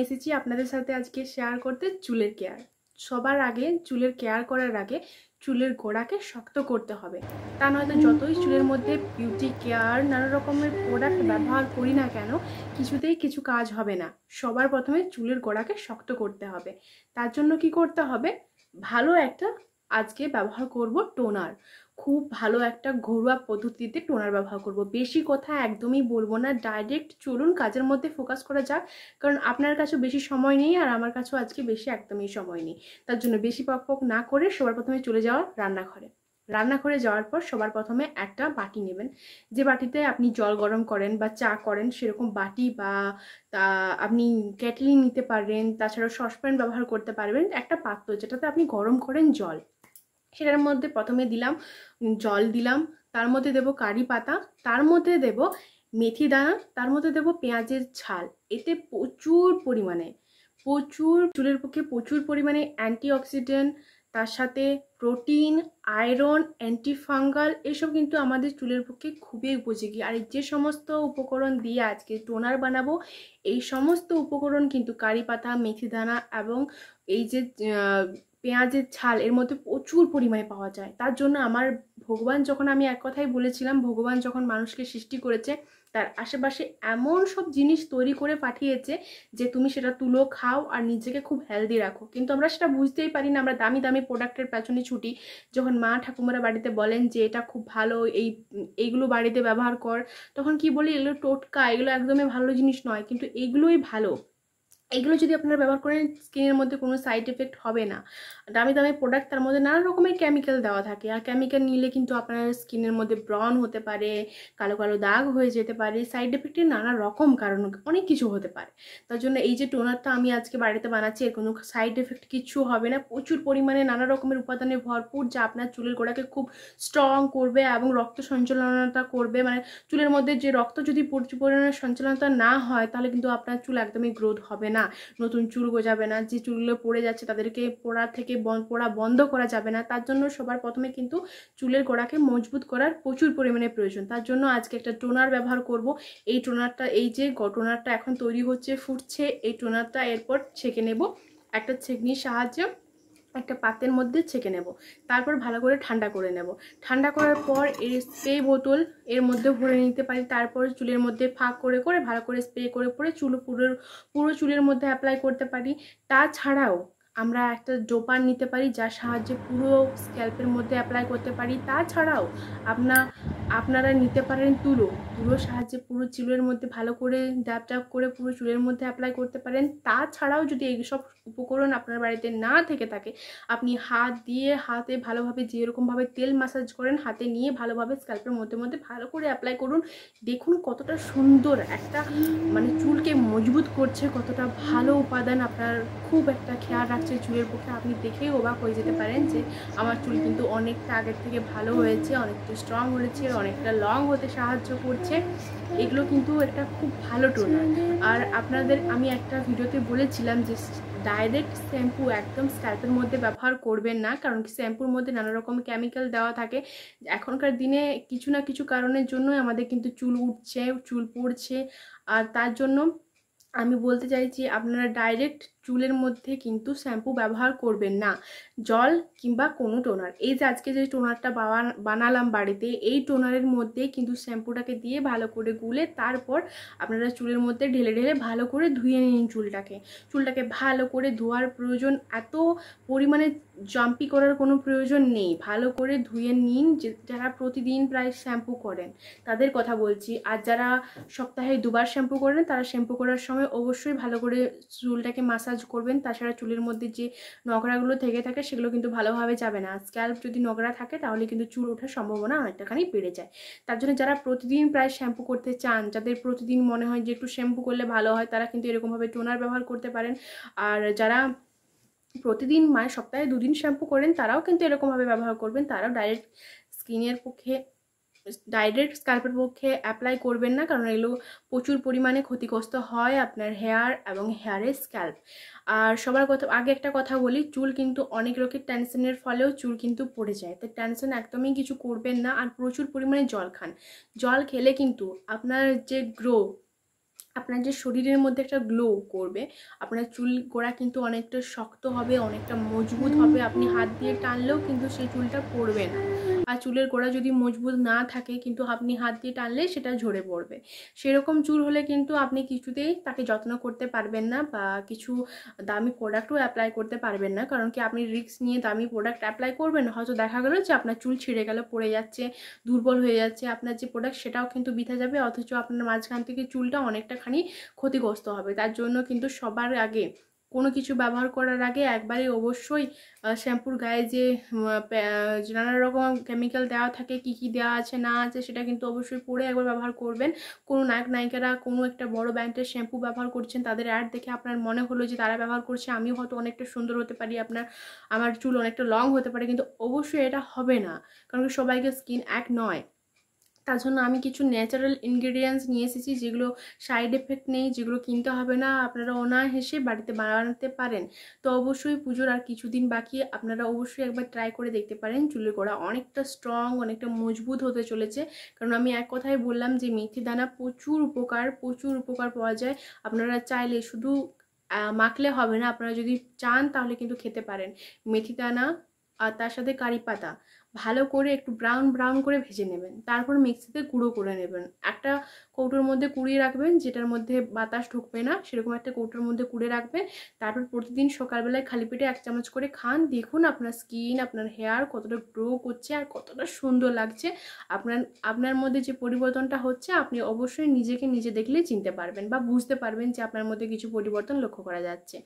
এসেছি আপনাদের সাথে আজকে শেয়ার করতে চুলের কেয়ার। সবার আগে চুলের কেয়ার করার আগে চুলের গোড়াকে শক্ত করতে হবে। তা নয়তো যতই চুলের মধ্যে বিউটি কেয়ার নানা রকমের প্রোডাক্ট ব্যবহার করি না কেন, কিছুতেই কিছু কাজ হবে না। সবার প্রথমে চুলের গোড়াকে শক্ত করতে হবে। তার জন্য কি করতে হবে, ভালো একটা আজকে ব্যবহার করব টোনার। খুব ভালো একটা ঘরোয়া পদ্ধতিতে টোনার ব্যবহার করব। বেশি কথা একদমই বলবো না, ডাইরেক্ট চলুন কাজের মধ্যে ফোকাস করা যাক। কারণ আপনার কাছে বেশি সময় নেই আর আমার কাছেও আজকে বেশি একদমই সময় নেই। তার জন্য বেশি পক না করে সবার প্রথমে চলে যাওয়া রান্নাঘরে। রান্নাঘরে যাওয়ার পর সবার প্রথমে একটা বাটি নেবেন। যে বাটিতে আপনি জল গরম করেন বা চা করেন সেরকম বাটি, বা আপনি কেটলি নিতে পারবেন, তাছাড়া সসপ্যান ব্যবহার করতে পারবেন। একটা পাত্র যেটাতে আপনি গরম করেন জল, সেটার মধ্যে প্রথমে দিলাম জল, দিলাম তার মধ্যে দেব কারি পাতা, তার মধ্যে দেব মেথি দানা, তার মধ্যে দেব পেঁয়াজের ছাল। এতে চুলের পক্ষে প্রচুর পরিমাণে অ্যান্টিঅক্সিডেন্ট, তার সাথে প্রোটিন, আয়রন, অ্যান্টিফাঙ্গাল এসব কিন্তু আমাদের চুলের পক্ষে খুবই উপযোগী। আর যে সমস্ত উপকরণ দিয়ে আজকে টোনার বানাবো, এই সমস্ত উপকরণ কিন্তু কারি পাতা, মেথি দানা এবং এই যে পেঁয়াজের ছাল এর মধ্যে প্রচুর পরিমাণে পাওয়া যায়। তার জন্য আমি এক কথাই বলেছিলাম, ভগবান যখন মানুষকে সৃষ্টি করেছে তার আশেপাশে এমন সব জিনিস তৈরি করে পাঠিয়েছে যে তুমি সেটা তুলো, খাও আর নিজেকে খুব হেলদি রাখো। কিন্তু আমরা সেটা বুঝতেই পারি না, আমরা দামি দামি প্রোডাক্টের পেছনে ছুটি। যখন মা ঠাকুমারা বাড়িতে বলেন যে এটা খুব ভালো, এইগুলো বাড়িতে ব্যবহার কর, তখন কি বলি এগুলো টোটকা, এগুলো একদমই ভালো জিনিস নয়। কিন্তু এগুলোই ভালো। এগুলো যদি আপনারা ব্যবহার করেন স্কিনের মধ্যে কোনো সাইড এফেক্ট হবে না। দামি দামি প্রোডাক্ট, তার মধ্যে নানা রকমের কেমিক্যাল দেওয়া থাকে, আর কেমিক্যাল নিলে কিন্তু আপনার স্কিনের মধ্যে ব্রণ হতে পারে, কালো কালো দাগ হয়ে যেতে পারে, সাইড এফেক্টের নানা রকম কারণ, অনেক কিছু হতে পারে। তার জন্য এই যে টোনারটা আমি আজকে বাড়িতে বানাচ্ছি এর কোনো সাইড এফেক্ট কিছু হবে না। প্রচুর পরিমাণে নানা রকমের উপাদানে ভরপুর, যা আপনার চুলের গোড়াকে খুব স্ট্রং করবে এবং রক্ত সঞ্চালনতা করবে। মানে চুলের মধ্যে যে রক্ত যদি প্রচুর পরিমাণে সঞ্চালনতা না হয় তাহলে কিন্তু আপনার চুল একদমই গ্রোথ হবে না, নতুন চুল গজাবে না। যে চুলগুলো পড়ে যাচ্ছে তাদেরকে পড়া বন্ধ করা যাবে না। তার জন্য সবার প্রথমে কিন্তু চুলের গোড়াকে মজবুত করার প্রচুর পরিমাণে প্রয়োজন। তার জন্য আজকে একটা টোনার ব্যবহার করব। এই টোনারটা এখন তৈরি হচ্ছে, ফুটছে। এই টোনারটা এরপর ছেঁকে নেব একটা ছেঁকনির সাহায্যে। একটা পাত্রের মধ্যে ছেঁকে নেব, তারপর ভালো করে ঠান্ডা করে নেব। ঠান্ডা করার পর এর স্প্রে বোতল এর মধ্যে ভরে নিতে পারি। তারপর চুলের মধ্যে ফাঁক করে করে ভালো করে স্প্রে করে করে পুরো চুলের মধ্যে অ্যাপ্লাই করতে পারি। তাছাড়াও আমরা একটা ডোপার নিতে পারি, যার সাহায্যে পুরো স্ক্যাল্পের মধ্যে অ্যাপ্লাই করতে পারি। তাছাড়াও আপনারা নিতে পারেন তুলোর সাহায্যে পুরো চুলের মধ্যে ভালো করে ড্যাপ করে পুরো চুলের মধ্যে অ্যাপ্লাই করতে পারেন। তাছাড়াও যদি এইসব উপকরণ আপনার বাড়িতে না থেকে থাকে, আপনি হাতে ভালোভাবে যেরকমভাবে তেল ম্যাসাজ করেন হাতে নিয়ে ভালোভাবে স্ক্যাল্পের মধ্যে মধ্যে ভালো করে অ্যাপ্লাই করুন। দেখুন কতটা সুন্দর একটা, মানে চুলকে মজবুত করছে, কতটা ভালো উপাদান আপনার খুব একটা খেয়াল রাখছে চুলের পক্ষে। আপনি দেখেই অবাক হয়ে যেতে পারেন যে আমার চুল কিন্তু অনেকটা আগের থেকে ভালো হয়েছে, অনেকটা স্ট্রং হয়েছে, অনেকটা লং হতে সাহায্য করছে। এগুলো কিন্তু একটা খুব ভালো টোনার। আর আপনাদের আমি একটা ভিডিওতে বলেছিলাম যে ডাইরেক্ট শ্যাম্পু একদম স্ক্যাল্পের মধ্যে ব্যবহার করবেন না, কারণ কি শ্যাম্পুর মধ্যে নানা রকম কেমিক্যাল দেওয়া থাকে। এখনকার দিনে কিছু না কিছু কারণের জন্যই আমাদের কিন্তু চুল উঠছে, চুল পড়ছে। আর তার জন্য আমি বলতে চাইছি আপনারা ডাইরেক্ট চুলের মধ্যে কিন্তু শ্যাম্পু ব্যবহার করবেন না, জল কিংবা কোনো টোনার। এই যে আজকে যে টোনারটা বানালাম বাড়িতে, এই টোনারের মধ্যে কিন্তু শ্যাম্পুটাকে দিয়ে ভালো করে গুলে তারপর আপনারা চুলের মধ্যে ঢেলে ঢেলে ভালো করে ধুয়ে নিন। চুলটাকে ভালো করে ধোয়ার প্রয়োজন, এত পরিমাণে জাম্পি করার কোনো প্রয়োজন নেই। ভালো করে ধুয়ে নিন। যারা প্রতিদিন প্রায় শ্যাম্পু করেন তাদের কথা বলছি। আর যারা সপ্তাহে 2বার শ্যাম্পু করেন তারা শ্যাম্পু করার সময় অবশ্যই ভালো করে চুলটাকে মাসাজ করবেন। তাছাড়া চুলের মধ্যে যে নোংরাগুলো থেকে থাকে সেগুলো কিন্তু ভালোভাবে যাবে না। স্ক্যাল্প যদি নোংরা থাকে তাহলে কিন্তু চুল ওঠার সম্ভাবনা অনেকটাখানি বেড়ে যায়। তার জন্য যারা প্রতিদিন প্রায় শ্যাম্পু করতে চান, যাদের প্রতিদিন মনে হয় যে একটু শ্যাম্পু করলে ভালো হয়, তারা কিন্তু এরকমভাবে টোনার ব্যবহার করতে পারেন। আর যারা প্রতিদিন মানে সপ্তাহে 2 দিন শ্যাম্পু করেন তারাও কিন্তু এরকমভাবে ব্যবহার করবেন। তারাও ডাইরেক্ট স্ক্যাল্পের পক্ষে অ্যাপ্লাই করবেন না, কারণ এগুলো প্রচুর পরিমাণে ক্ষতিগ্রস্ত হয় আপনার হেয়ার এবং হেয়ারের স্ক্যাল্প। আর সবার আগে একটা কথা বলি, চুল কিন্তু অনেক রকমের টেনশনের ফলেও চুল কিন্তু পড়ে যায়। তাই টেনশন একদমই কিছু করবেন না। আর প্রচুর পরিমাণে জল খান। জল খেলে কিন্তু আপনার যে আপনার যে শরীরের মধ্যে একটা গ্লো করবে, আপনার চুল গোড়া কিন্তু অনেকটা শক্ত হবে, অনেকটা মজবুত হবে, আপনি হাত দিয়ে টানলেও কিন্তু সেই চুলটা পড়বে না। আর চুলের গোড়া যদি মজবুত না থাকে কিন্তু আপনি হাত দিয়ে টানলে সেটা ঝরে পড়বে। সেরকম চুল হলে কিন্তু আপনি কিছুতেই তাকে যত্ন করতে পারবেন না বা কিছু দামি প্রোডাক্টও অ্যাপ্লাই করতে পারবেন না। কারণ কি আপনি রিস্ক নিয়ে দামি প্রোডাক্ট অ্যাপ্লাই করবেন, হয়তো দেখা গেলো যে আপনার চুল ছিঁড়ে গেল, পড়ে যাচ্ছে, দুর্বল হয়ে যাচ্ছে, আপনার যে প্রোডাক্ট সেটাও কিন্তু বৃথা যাবে, অথচ আপনার মাঝখান থেকে চুলটা অনেকটা খানি ক্ষতিগ্রস্ত হবে। তার জন্য কিন্তু সবার আগে কোনো কিছু ব্যবহার করার আগে একবারে অবশ্যই শ্যাম্পুর গায়ে যে নানা রকম কেমিক্যাল দেওয়া থাকে, কি কি দেওয়া আছে না আছে সেটা কিন্তু অবশ্যই পড়ে একবার ব্যবহার করবেন। কোনো নায়ক নায়িকারা কোনো একটা বড় ব্র্যান্ডের শ্যাম্পু ব্যবহার করছেন, তাদের অ্যাড দেখে আপনার মনে হলো যে তারা ব্যবহার করছে, আমিও হয়তো অনেকটা সুন্দর হতে পারি, আমার চুল অনেকটা লং হতে পারে, কিন্তু অবশ্যই এটা হবে না। কারণ সবাইকে স্কিন এক নয়। তার জন্য আমি কিছু ন্যাচারাল ইনগ্রেডিয়েন্টস নিয়ে এসেছি, যেগুলো সাইড এফেক্ট নেই, যেগুলো কিনতে হবে না, আপনারা অনায়াসে বাড়িতে বানাতে পারেন। তো অবশ্যই পুজোর আর কিছুদিন বাকি, আপনারা অবশ্যই একবার ট্রাই করে দেখতে পারেন। চুলের গোড়া অনেকটা স্ট্রং, অনেকটা মজবুত হতে চলেছে। কারণ আমি এক কথায় বললাম যে মেথি দানা প্রচুর উপকার পাওয়া যায়। আপনারা চাইলে শুধু মাখলে হবে না, আপনারা যদি চান তাহলে কিন্তু খেতে পারেন। মেথি দানা আর তার সাথে কারি পাতা ভালো করে একটু ব্রাউন করে ভেজে নেবেন, তারপর মিক্সিতে গুঁড়ো করে নেবেন। একটা কৌটোর মধ্যে কুড়িয়ে রাখবেন, যেটার মধ্যে বাতাস ঢুকবে না, সেরকম একটা কৌটোর মধ্যে কুড়িয়ে রাখবেন। তারপর প্রতিদিন সকালবেলায় খালি পেটে 1 চামচ করে খান, দেখুন আপনার স্কিন, আপনার হেয়ার কতটা গ্রো করছে আর কতটা সুন্দর লাগছে। আপনার মধ্যে যে পরিবর্তনটা হচ্ছে, আপনি অবশ্যই নিজেকে নিজে দেখলেই চিনতে পারবেন বা বুঝতে পারবেন যে আপনার মধ্যে কিছু পরিবর্তন লক্ষ্য করা যাচ্ছে।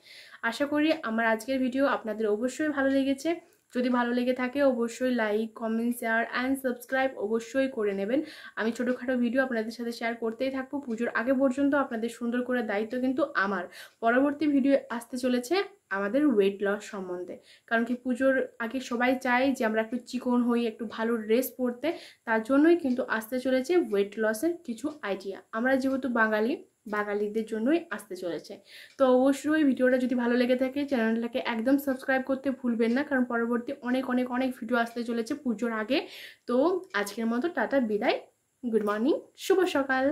আশা করি আমার আজকের ভিডিও আপনাদের অবশ্যই ভালো লেগেছে। যদি ভালো লেগে থাকে অবশ্যই like, comment, share and subscribe অবশ্যই করে নেবেন। আমি ছোটোখাটো ভিডিও আপনাদের সাথে শেয়ার করতেই থাকবো। পুজোর আগে পর্যন্ত আপনাদের সুন্দর করে দায়িত্ব কিন্তু আমার। পরবর্তী ভিডিও আসতে চলেছে আমাদের ওয়েট লস সম্বন্ধে। কারণ কি পুজোর আগে সবাই চায় যে আমরা একটু চিকন হই, একটু ভালো ড্রেস পরতে, তার জন্যই কিন্তু আসতে চলেছে ওয়েট লসের কিছু আইডিয়া। আমরা যেহেতু বাঙালিদের জন্যই আসতে চলেছে। তো অবশ্যই ভিডিওটা যদি ভালো লেগে থাকে চ্যানেলটাকে একদম সাবস্ক্রাইব করতে ভুলবেন না, কারণ পরবর্তী অনেক ভিডিও আসতে চলেছে পুজোর আগে। তো আজকের মতো টাটা, বিদায়, গুড মর্নিং, শুভ সকাল।